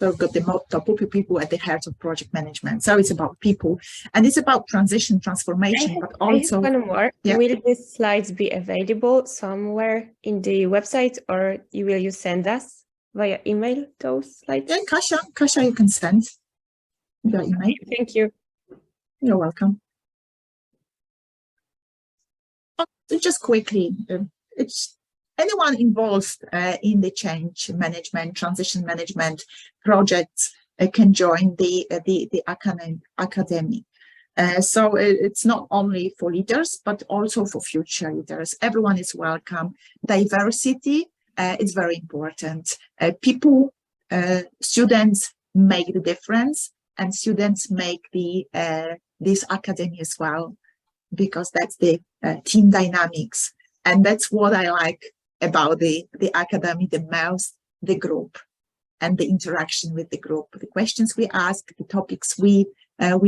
So we've got the motto, put people at the heart of project management. So it's about people, and it's about transition, transformation, but also. I have one more. Yeah. Will these slides be available somewhere in the website, or will you send us via email those slides? Yeah, Kasia, you can send your email. Thank you. You're welcome. Oh, just quickly, it's anyone involved in the change management, transition management projects can join the academy. So it's not only for leaders, but also for future leaders. Everyone is welcome. Diversity is very important. People, students make the difference, and students make this academy as well, because that's the team dynamics. And that's what I like about the academy the most, the group and the interaction with the group, the questions we ask, the topics we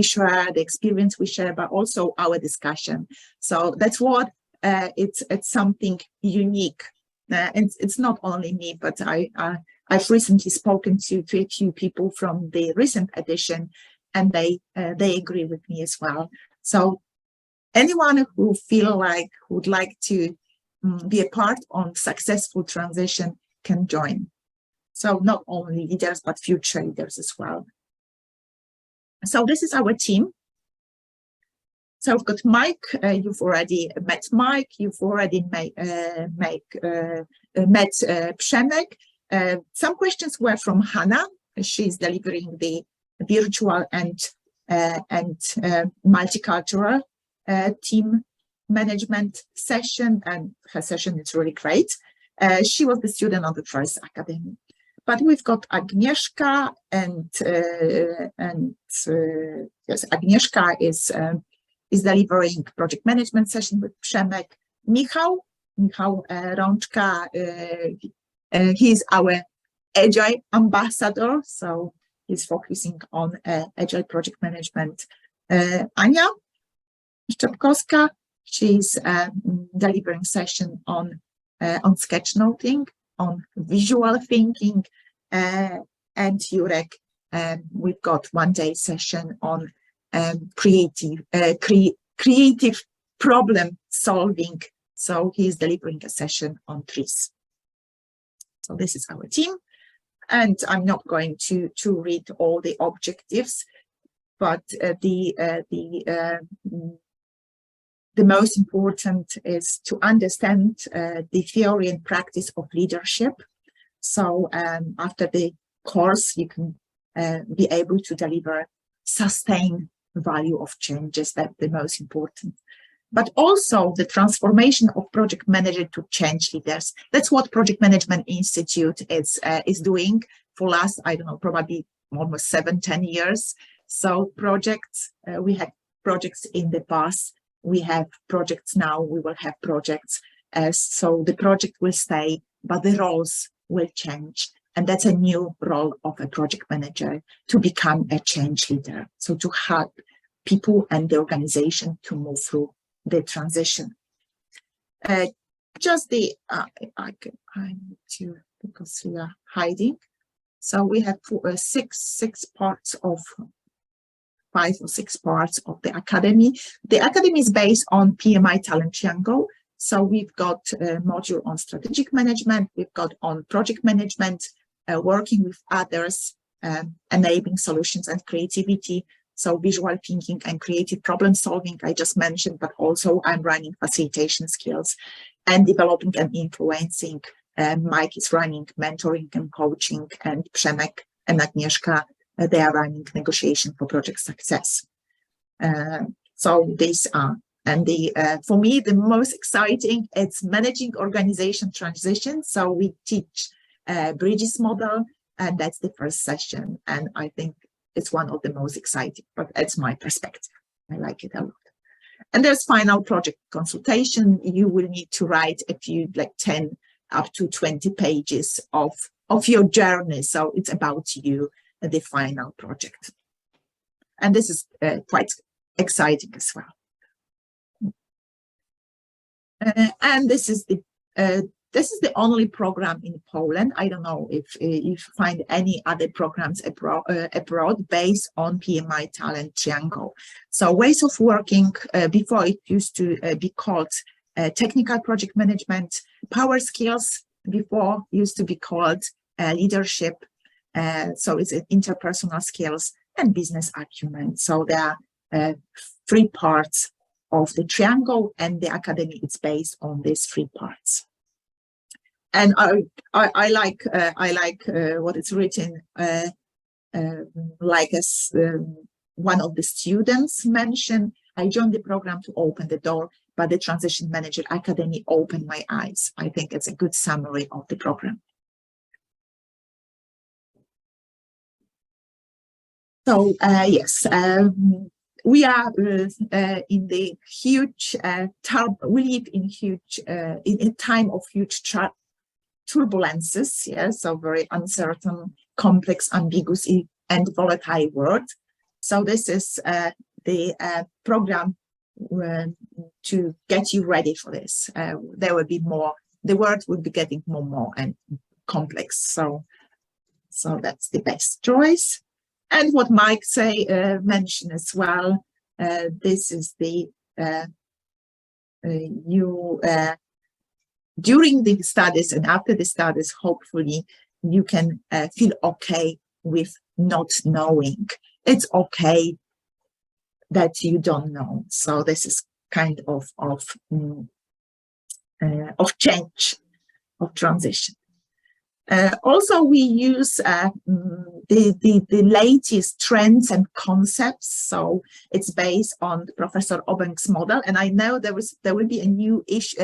share, the experience we share, but also our discussion. So that's what it's something unique. And it's not only me, but I've recently spoken to a few people from the recent edition, and they agree with me as well. So anyone who would like to be a part on successful transition can join. So not only leaders, but future leaders as well. So this is our team. So we've got Mike. You've already met Mike. You've already met Przemek. Some questions were from Hannah. She's delivering the virtual and multicultural team management session, and her session is really great. She was the student on the first academy. But we've got Agnieszka, and yes, Agnieszka is delivering project management session with Przemek. Michał Rączka, he's our Agile ambassador, so he's focusing on Agile project management. Ania Szczepkowska, she's delivering session on sketchnoting, on visual thinking, and Jurek, we've got one-day session on creative problem solving. So he's delivering a session on trees. So this is our team, and I'm not going to read all the objectives, but the most important is to understand the theory and practice of leadership. So after the course, you can be able to deliver sustained value of changes. That's the most important. But also the transformation of project manager to change leaders. That's what Project Management Institute is doing for last, I don't know, probably almost 7-10 years. So projects, we had projects in the past. We have projects now, we will have projects. So the project will stay, but the roles will change. And that's a new role of a project manager, to become a change leader. So to help people and the organization to move through the transition. Just the, I need to, because we are hiding. So we have 5 or 6 parts of the academy. The academy is based on PMI Talent Triangle. So we've got a module on strategic management, we've got on project management, working with others, enabling solutions and creativity. So visual thinking and creative problem solving, I just mentioned, but also I'm running facilitation skills and developing and influencing. Mike is running mentoring and coaching, and Przemek and Agnieszka, they are running negotiation for project success. So these are, and for me, the most exciting, it's managing organization transition. So we teach Bridges model, and that's the first session. And I think it's one of the most exciting, but that's my perspective. I like it a lot. And there's final project consultation. You will need to write a few, like 10 up to 20 pages of your journey. So it's about you, the final project. And this is quite exciting as well. And this is the only program in Poland. I don't know if you find any other programs abroad based on PMI Talent Triangle. So ways of working, before it used to be called technical project management, power skills before used to be called leadership. So it's interpersonal skills and business acumen. So there are 3 parts of the triangle, and the academy is based on these 3 parts. And I like what it's written, like as one of the students mentioned, I joined the program to open the door, but the Transition Manager Academy opened my eyes. I think it's a good summary of the program. So yes, we are in the huge, we live in huge, in a time of huge turbulences, yeah, so very uncertain, complex, ambiguous, and volatile world. So this is the program to get you ready for this. There will be more, the world will be getting more and complex. So that's the best choice. And what Mike mentioned as well, this is the during the studies and after the studies, hopefully you can feel okay with not knowing. It's okay that you don't know. So this is kind of change, of transition. Also, we use the latest trends and concepts. So it's based on Professor Obeng's model. And I know there will be a new issue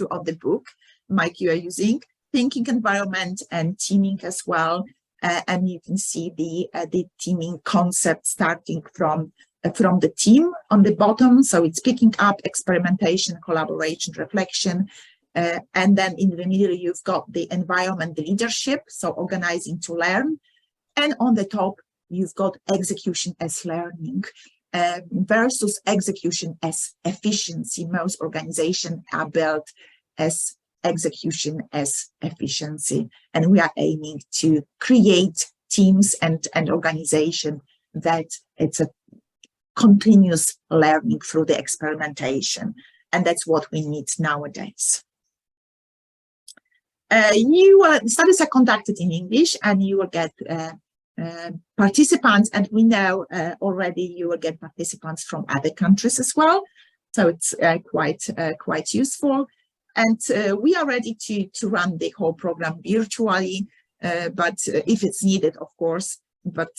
of the book, Mike, you are using, Thinking Environment and Teaming as well. And you can see the teaming concept starting from the team on the bottom. So it's picking up experimentation, collaboration, reflection. And then in the middle, you've got the environment leadership, so organizing to learn. And on the top, you've got execution as learning versus execution as efficiency. Most organizations are built as execution as efficiency. And we are aiming to create teams and organization that it's a continuous learning through the experimentation. And that's what we need nowadays. Studies are conducted in English, and you will get participants, and we know already you will get participants from other countries as well. So it's quite useful. And we are ready to run the whole program virtually, but if it's needed, of course. But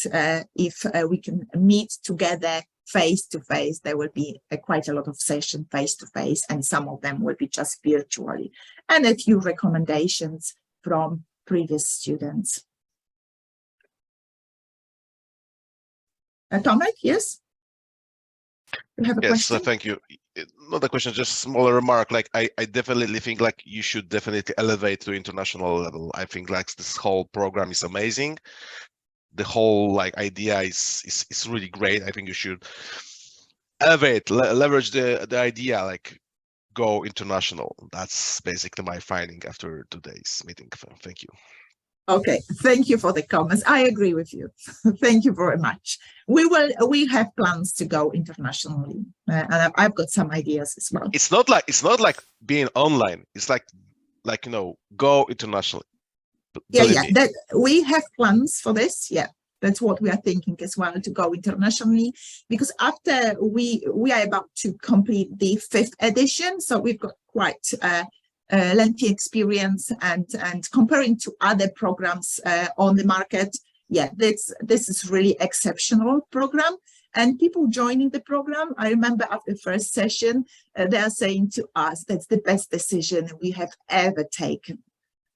if we can meet together face-to-face, there will be quite a lot of sessions face-to-face, and some of them will be just virtually. And a few recommendations from previous students. Tomek, yes? You have a question? Yes, thank you. Not a question, just a smaller remark. Like I definitely think like you should definitely elevate to international level. I think like this whole program is amazing. The whole like idea is really great. I think you should elevate, leverage the idea, like go international. That's basically my finding after today's meeting. Thank you. Okay, thank you for the comments. I agree with you. Thank you very much. We have plans to go internationally, and I've got some ideas as well. It's not like being online. It's like you know, go internationally. Yeah, that we have plans for this. Yeah, that's what we are thinking as well, to go internationally, because after we are about to complete the 5th edition, so we've got quite lengthy experience, and comparing to other programs on the market, yeah, this is really exceptional program. And people joining the program, I remember after the first session, they are saying to us, that's the best decision we have ever taken.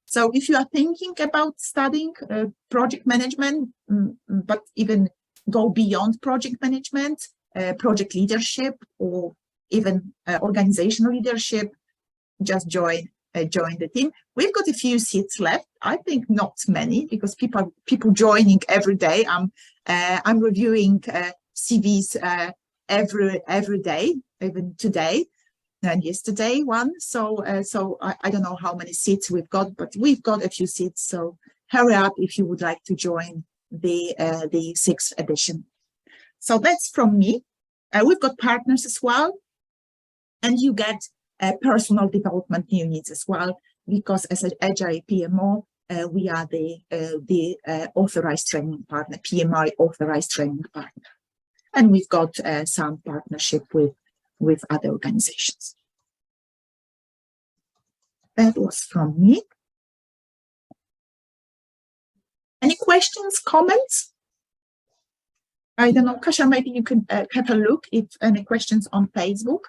So if you are thinking about studying project management, but even go beyond project management, project leadership, or even organizational leadership, just join the team. We've got a few seats left. I think not many, because people joining every day. I'm reviewing CVs every day, even today and yesterday one. So I don't know how many seats we've got, but we've got a few seats. So hurry up if you would like to join the 6th edition. So that's from me. We've got partners as well, and you get personal development units as well, because as an AgilePMO, we are the authorized training partner, PMI authorized training partner, and we've got some partnership with other organizations. that was from me. Any questions, comments? I don't know, Kasia, maybe you can have a look if any questions on Facebook.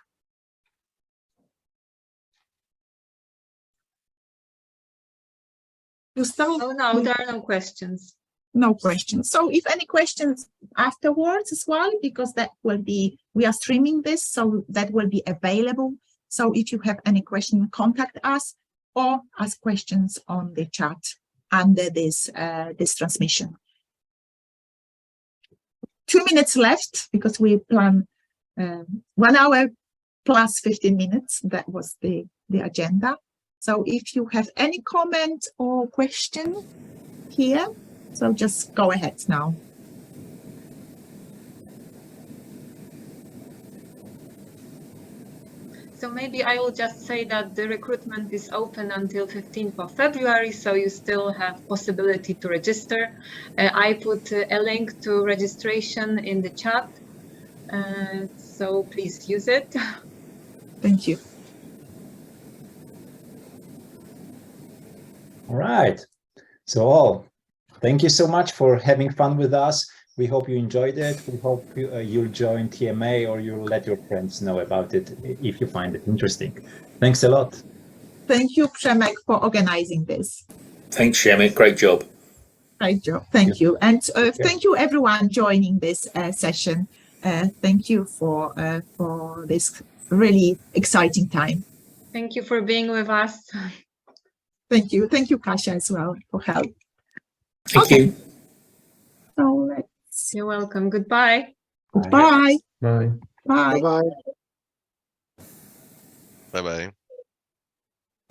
Gustav? Oh, no, there are no questions. No questions. So if any questions afterwards as well, because that will be, we are streaming this, so that will be available. So if you have any question, contact us or ask questions on the chat under this transmission. 2 minutes left because we plan 1 hour plus 15 minutes. That was the agenda. So if you have any comment or question here, so just go ahead now. So maybe I will just say that the recruitment is open until 15th of February, so you still have possibility to register. I put a link to registration in the chat, so please use it. Thank you. All right. So thank you so much for having fun with us. We hope you enjoyed it. We hope you'll join TMA or you'll let your friends know about it if you find it interesting. Thanks a lot. Thank you, Przemek, for organizing this. Thanks, Shemek. Great job. Great job. Thank you. And thank you, everyone, joining this session. Thank you for this really exciting time. Thank you for being with us. Thank you. Thank you, Kasia, as well, for help. Thank you. So You're welcome. Goodbye. Goodbye. Bye. Bye. Bye-bye. Bye bye.